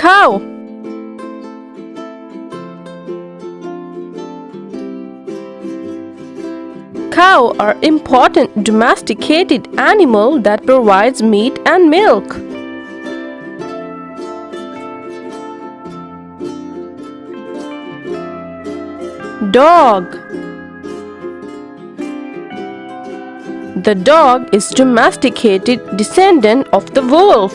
Cow. Cow are important domesticated animal that provides meat and milk. Dog. The dog is domesticated descendant of the wolf.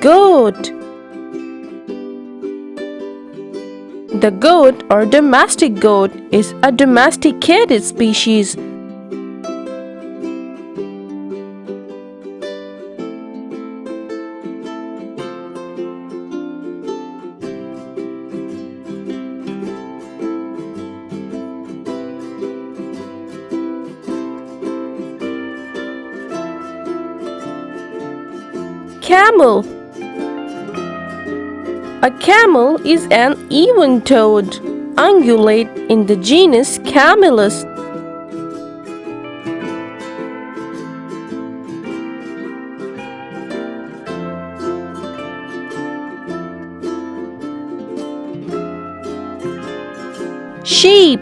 Goat. The goat or domestic goat is a domesticated species. Camel. A camel is an even-toed ungulate in the genus Camelus. Sheep.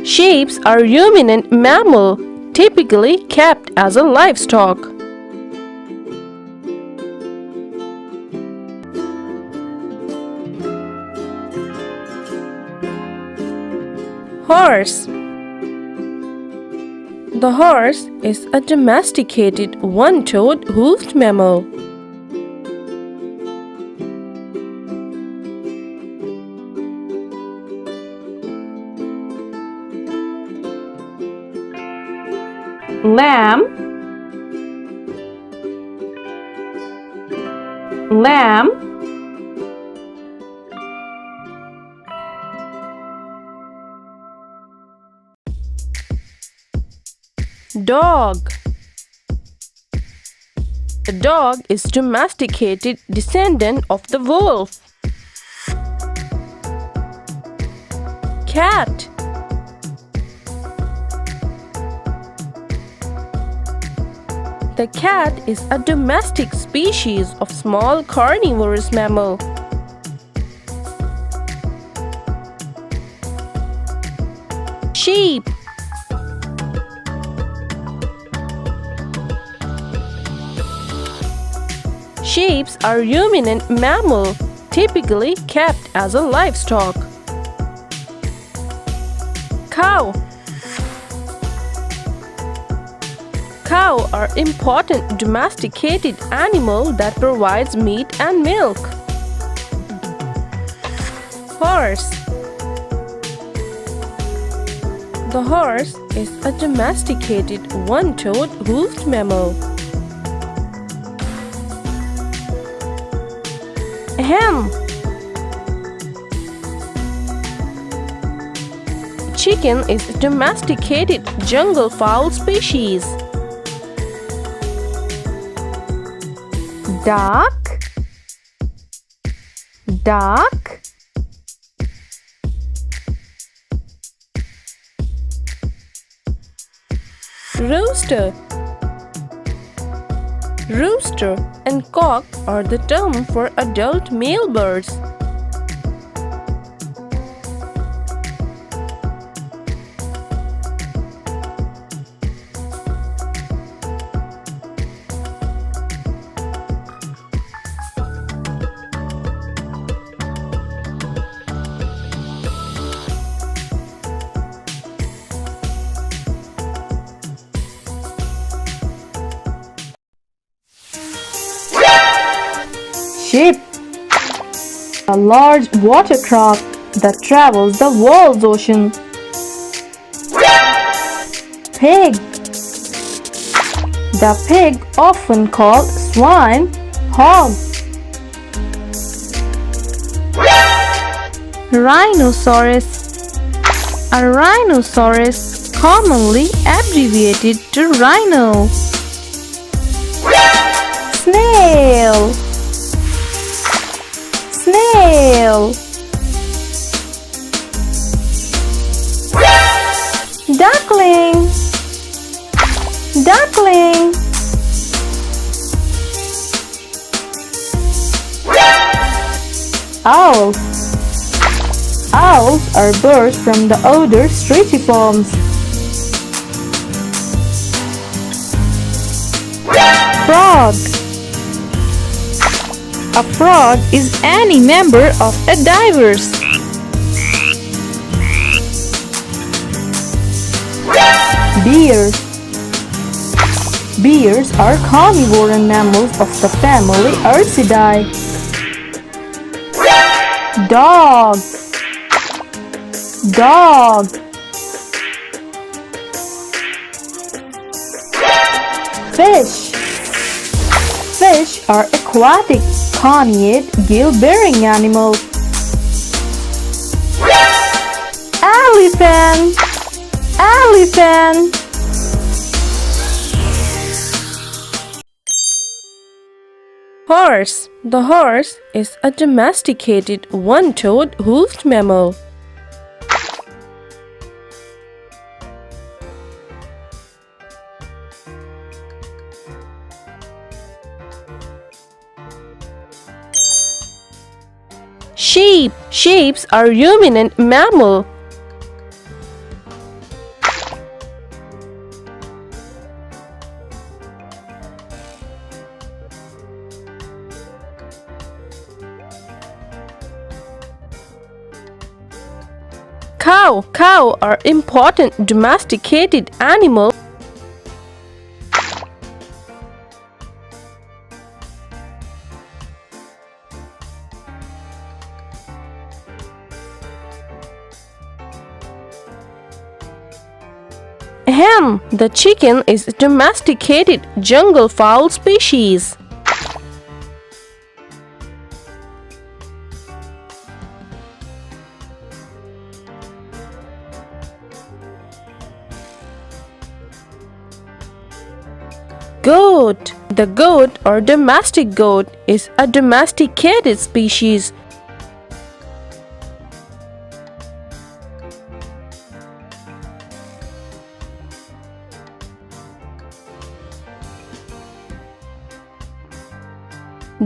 Sheep are ruminant mammal, typically kept as a livestock. Horse. The horse is a domesticated one-toed hoofed mammal. Lamb. Lamb. Dog. The dog is domesticated descendant of the wolf. Cat. The cat is a domestic species of small carnivorous mammal. Sheep. Sheep are ruminant mammal, typically kept as a livestock. Cow. Cow are important domesticated animal that provides meat and milk. Horse. The horse is a domesticated one-toed hoofed mammal. Hen. Chicken is a domesticated jungle fowl species. Duck. Duck. Rooster. Rooster and cock are the term for adult male birds. Ship. A large watercraft that travels the world's ocean. Pig. The pig, often called swine, hog. Rhinoceros. A rhinoceros, commonly abbreviated to rhino. Snail. Snail. Snail. Duckling. Duckling. Owls. Owls are birds from the order Stratiforms. Frog. A frog is any member of a diverse. Bears. Bears are carnivore mammals of the family Ursidae. Dog. Dog. Fish. Fish are aquatic, carnate, gill-bearing animals. Elephant. Elephant. Horse. The horse is a domesticated one-toed hoofed mammal. Sheep. Sheep are ruminant mammal. Cow. Cow are important domesticated animal. Hen. The chicken is a domesticated jungle fowl species. Goat. The goat or domestic goat is a domesticated species.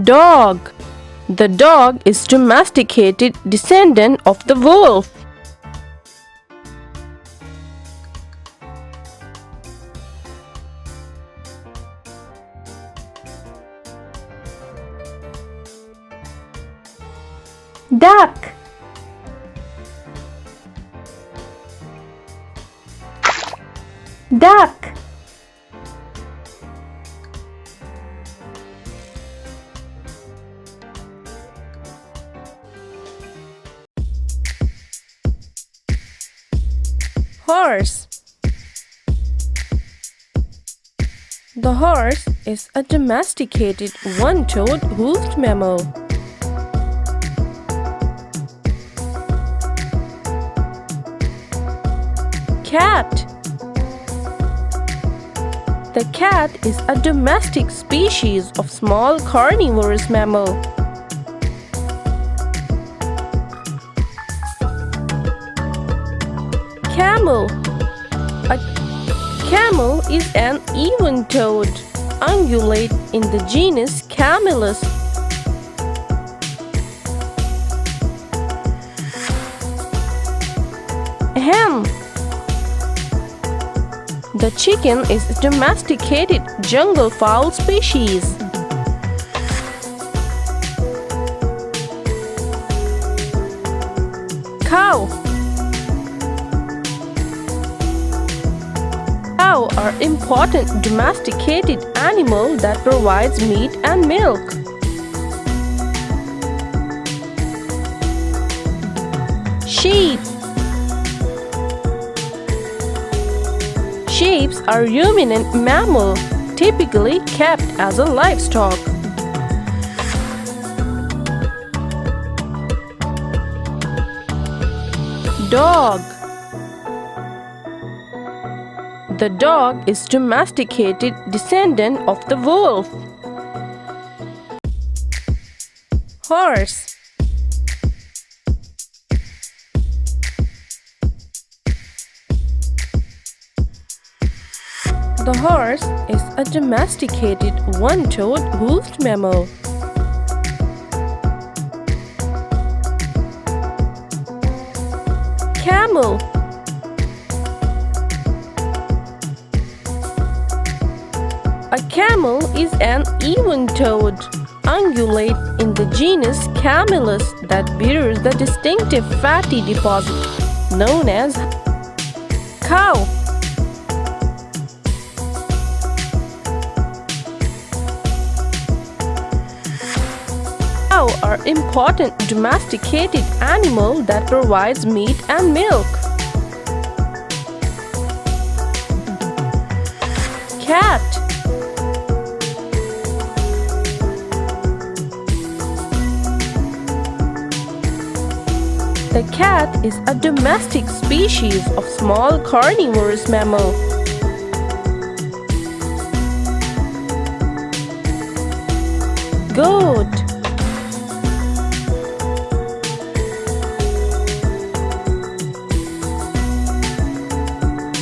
Dog. The dog is domesticated descendant of the wolf. Duck. Duck. Horse. The horse is a domesticated one-toed hoofed mammal. Cat. The cat is a domestic species of small carnivorous mammal. Camel. A camel is an even-toed ungulate in the genus Camelus. Hen. The chicken is a domesticated jungle fowl species. Cow. Cow are important domesticated animal that provides meat and milk. Sheep. Sheep are ruminant mammal, typically kept as a livestock. Dog. The dog is domesticated descendant of the wolf. Horse. The horse is a domesticated one-toed hoofed mammal. Camel. A camel is an even-toed ungulate in the genus Camelus that bears the distinctive fatty deposit known as cow. Cow are important domesticated animal that provides meat and milk. Cat. The cat is a domestic species of small carnivorous mammal. Goat.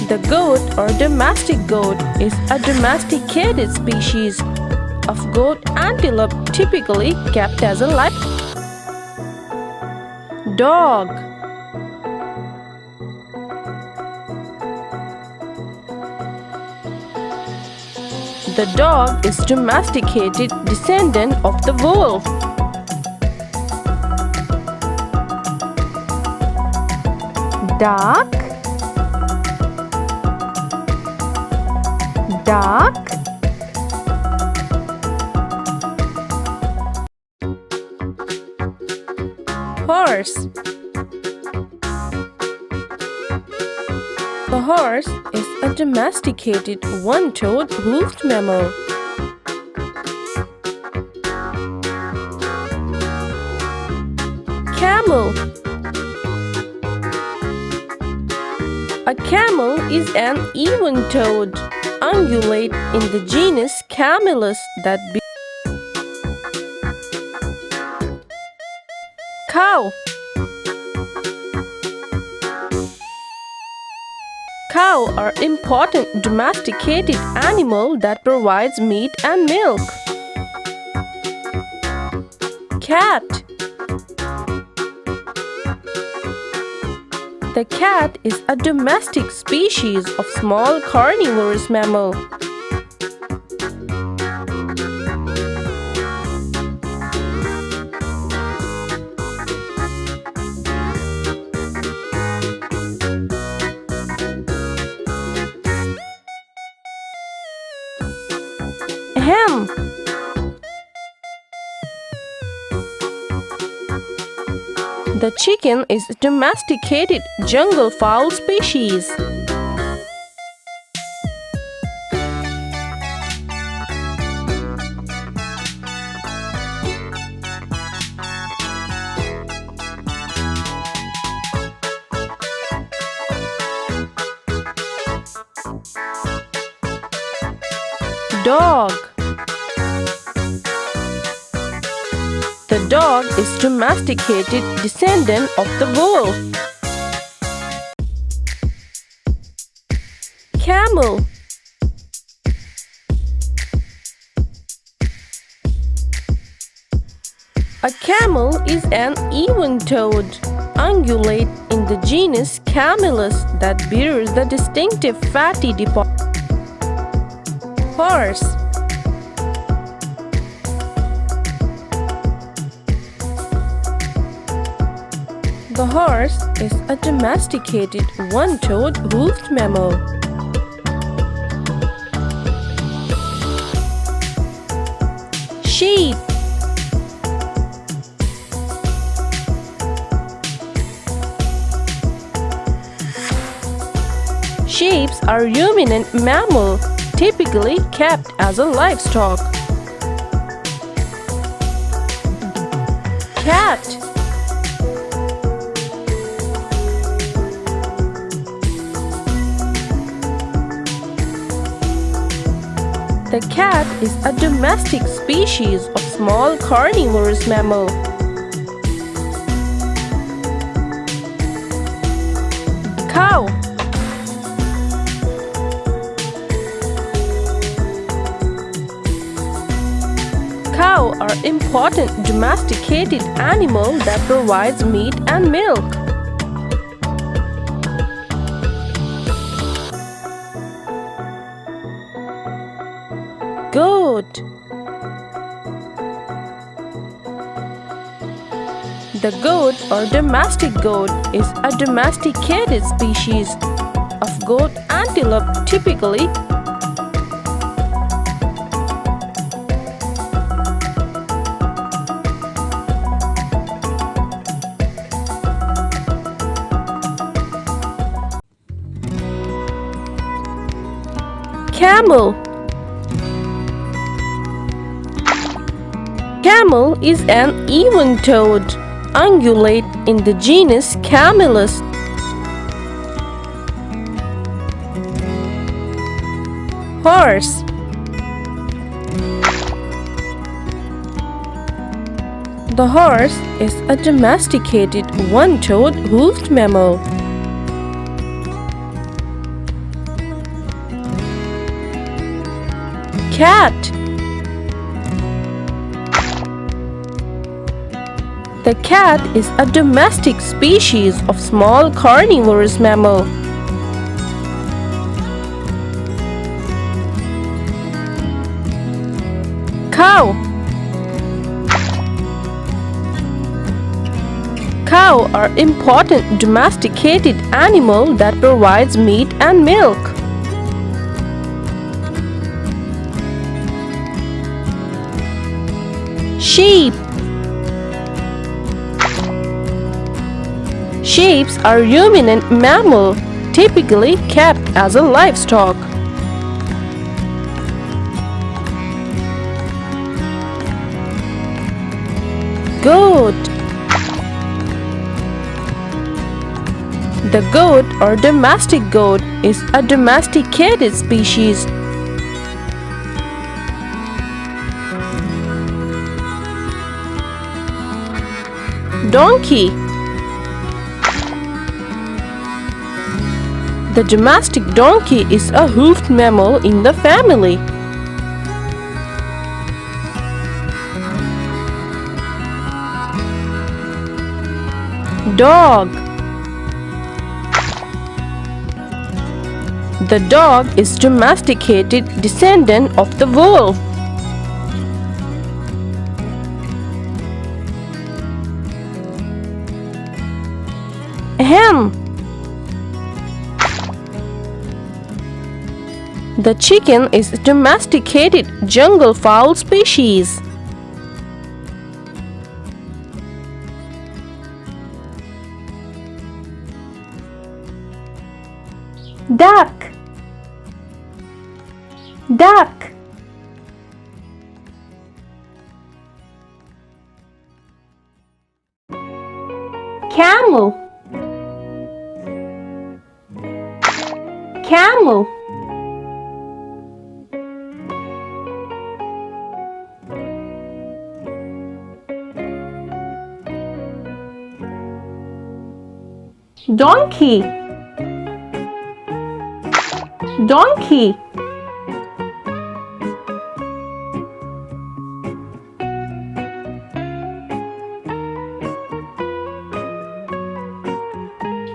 The goat or domestic goat is a domesticated species of goat antelope typically kept as a livestock. Dog. The dog is domesticated descendant of the wolf. Duck. Duck. Horse. The horse is a domesticated one-toed hoofed mammal. Camel. A camel is an even-toed ungulate in the genus Camelus that Cow. Cow are important domesticated animal that provides meat and milk. Cat. The cat is a domestic species of small carnivorous mammal. Hen. The chicken is a domesticated jungle fowl species. Dog. The dog is domesticated descendant of the wolf. Camel. A camel is an even-toed ungulate in the genus Camelus that bears the distinctive fatty deposit. Horse. The horse is a domesticated one-toed hoofed mammal. Sheep. Sheep are ruminant mammal, typically kept as a livestock. Cat. The cat is a domestic species of small carnivorous mammal. Cow. most important domesticated animal that provides meat and milk. Goat. The goat or domestic goat is a domesticated species of goat antelope typically Camel. Camel is an even-toed ungulate in the genus Camelus. Horse. The horse is a domesticated one-toed hoofed mammal. Cat. The cat is a domestic species of small carnivorous mammal. Cow. Cow are important domesticated animal that provides meat and milk. Sheep. Sheep are ruminant mammal, typically kept as a livestock. Goat. The goat or domestic goat is a domesticated species. Donkey. The domestic donkey is a hoofed mammal in the family. Dog. The dog is domesticated descendant of the wolf. Hen. The chicken is a domesticated jungle fowl species. Duck. Duck. Camel. Camel. Donkey. Donkey.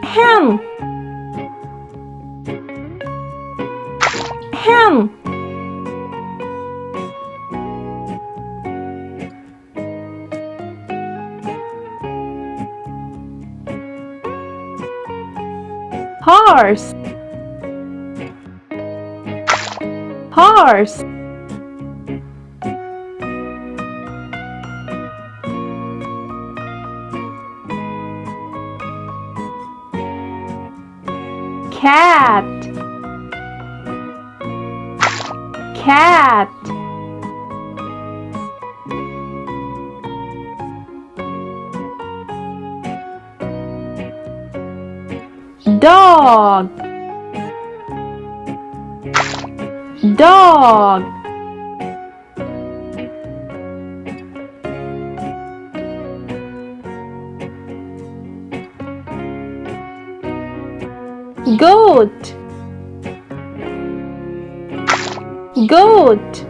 Hen. Hen. Horse. Horse. Cat. Cat. Dog. Dog. Goat. Goat.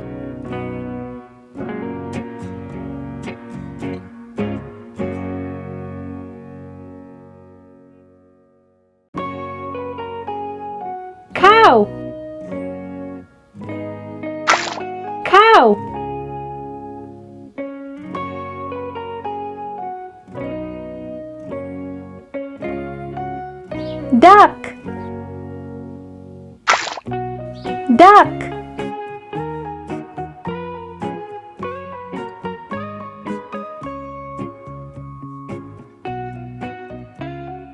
Cow. Cow. Duck. Duck.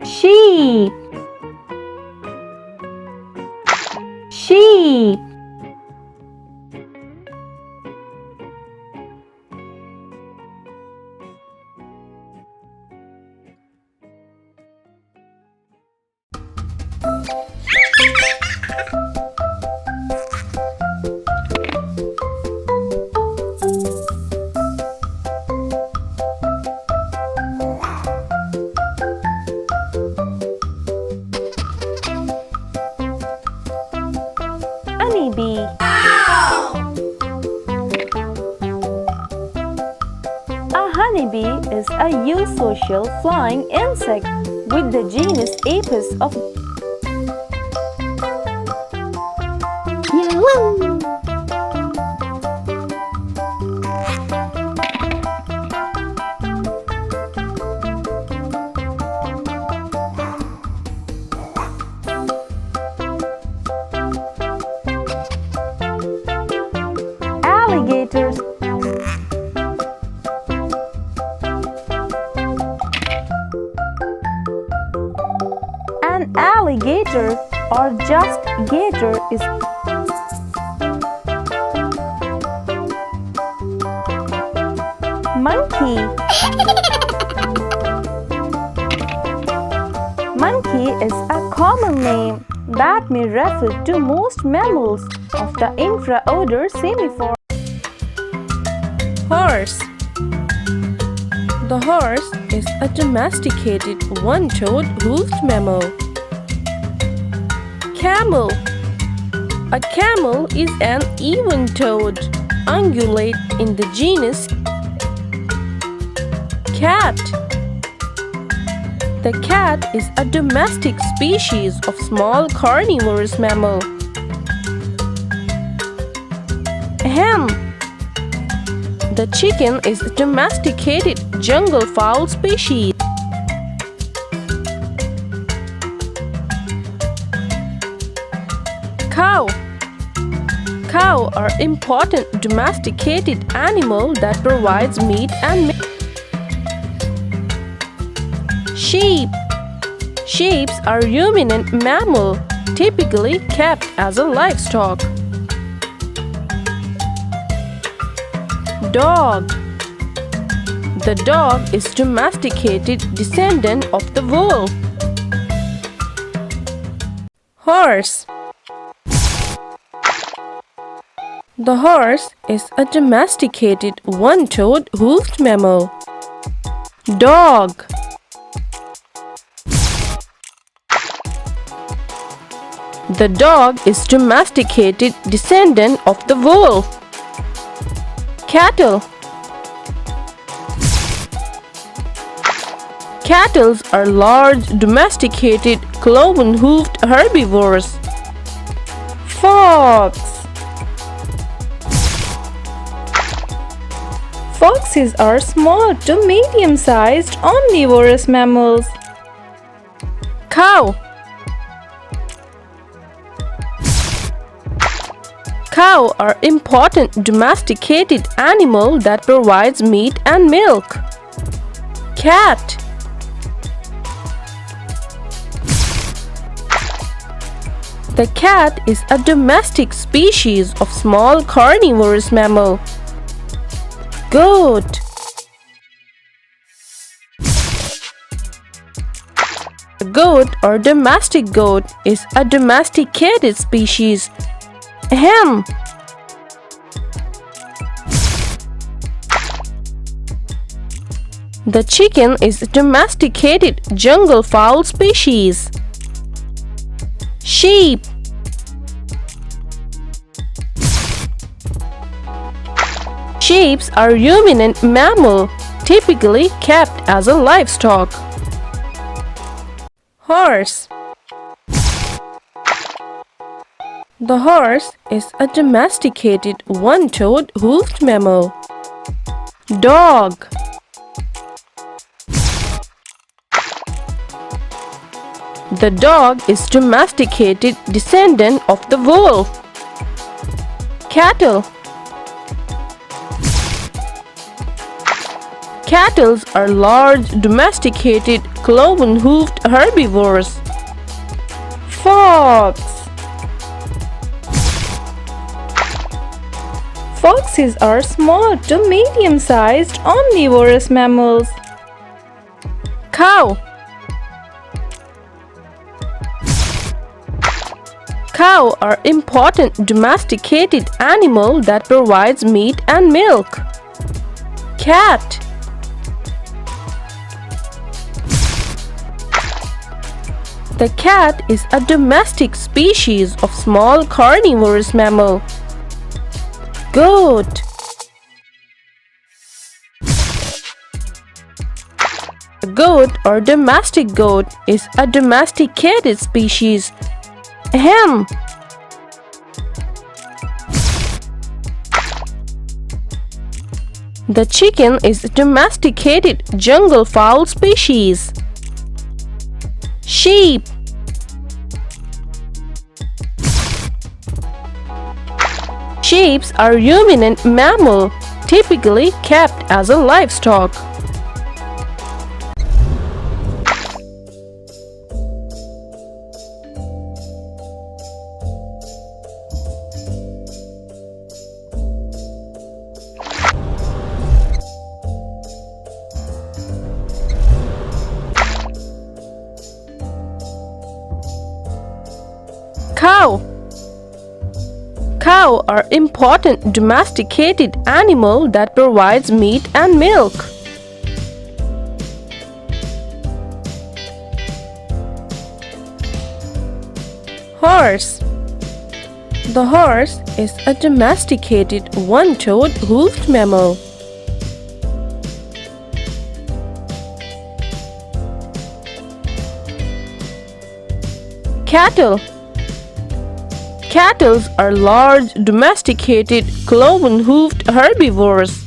Sheep. Sheep. Honeybee. A honeybee is a eusocial flying insect with the genus Apis of alligators. An alligator or just gator is monkey. Monkey is a common name that may refer to most mammals of the infraorder Simiform. Horse. The horse is a domesticated one-toed hoofed mammal. Camel. A camel is an even-toed ungulate in the genus Cat. The cat is a domestic species of small carnivorous mammal. Hen. The chicken is a domesticated jungle fowl species. Cow. Cow are important domesticated animal that provides meat and milk. Sheep. Sheep are ruminant mammal, typically kept as a livestock. Dog. The dog is domesticated descendant of the wolf. Horse. The horse is a domesticated one-toed hoofed mammal. Dog. The dog is domesticated descendant of the wolf. Cattle. Cattle are large domesticated cloven-hoofed herbivores. Fox. Foxes are small to medium-sized omnivorous mammals. Cow. Cow are important domesticated animal that provides meat and milk. Cat. The cat is a domestic species of small carnivorous mammal. Goat. A goat or domestic goat is a domesticated species. Hen. The chicken is a domesticated jungle fowl species. Sheep. Sheep are ruminant mammal, typically kept as a livestock. Horse. The horse is a domesticated one-toed hoofed mammal. Dog. The dog is domesticated descendant of the wolf. Cattle. Cattle are large domesticated cloven-hoofed herbivores. Fox. Foxes are small to medium-sized omnivorous mammals. Cow. Cow are important domesticated animal that provides meat and milk. Cat. The cat is a domestic species of small carnivorous mammal. Goat. A goat or domestic goat is a domesticated species. Ham. The chicken is a domesticated jungle fowl species. Sheep. Sheep are ruminant mammal, typically kept as a livestock. Cow. Cow are important domesticated animal that provides meat and milk. Horse. The horse is a domesticated one-toed hoofed mammal. Cattle. Cattle are large domesticated cloven-hoofed herbivores.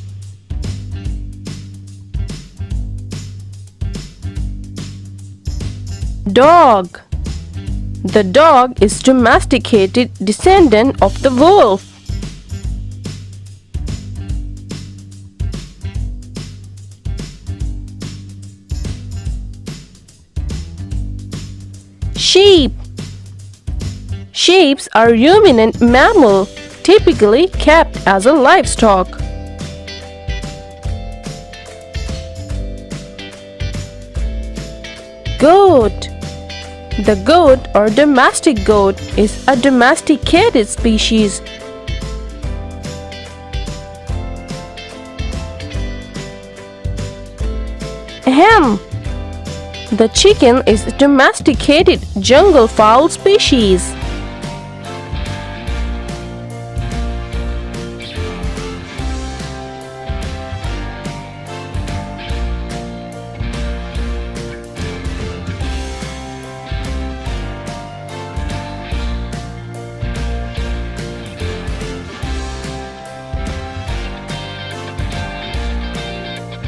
Dog. The dog is domesticated descendant of the wolf. Sheep. Sheep are ruminant mammal, typically kept as a livestock. Goat. The goat or domestic goat is a domesticated species. Ham. The chicken is a domesticated jungle fowl species.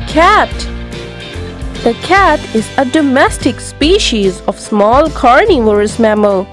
Cat. The cat is a domestic species of small carnivorous mammal.